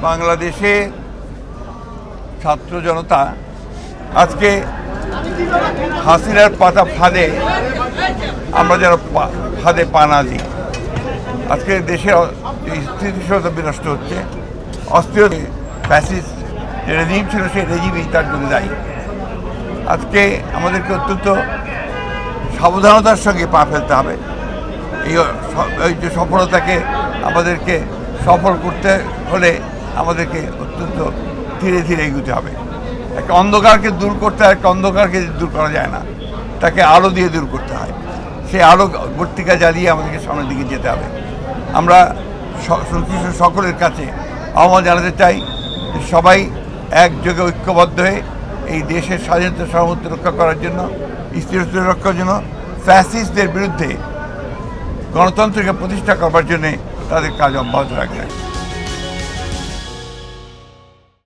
বাংলাদেশে ছাত্র জনতা আজকে হাসিনার পাতা ফাঁদে আমরা যেন ফাঁদে পা না দিই। আজকে দেশের স্থিতিশীলতা বিনষ্ট হচ্ছে, অস্থির ফ্যাসিস্ট যে রেজিম ছিল সেই রেজিমই তার জন্য দায়ী। আজকে আমাদেরকে অত্যন্ত সাবধানতার সঙ্গে পা ফেলতে হবে। এই যে সফলতাকে আমাদেরকে সফল করতে হলে আমাদেরকে অত্যন্ত ধীরে ধীরে এগোতে হবে। একটা অন্ধকারকে দূর করতে হয়, একটা অন্ধকারকে দূর করা যায় না, তাকে আলো দিয়ে দূর করতে হয়। সেই আলো বর্তিকা জ্বালিয়ে আমাদেরকে সামনের দিকে যেতে হবে। আমরা সংশ্লিষ্ট সকলের কাছে আহ্বান জানাতে চাই যে সবাই একযোগে ঐক্যবদ্ধ হয়ে এই দেশের স্বাধীনতা সার্বভৌমত্ব রক্ষা করার জন্য, স্থিরতা রক্ষার জন্য, ফ্যাসিস্টদের বিরুদ্ধে গণতন্ত্রকে প্রতিষ্ঠা করবার জন্যে তাদের কাজ অব্যাহত রাখবেন।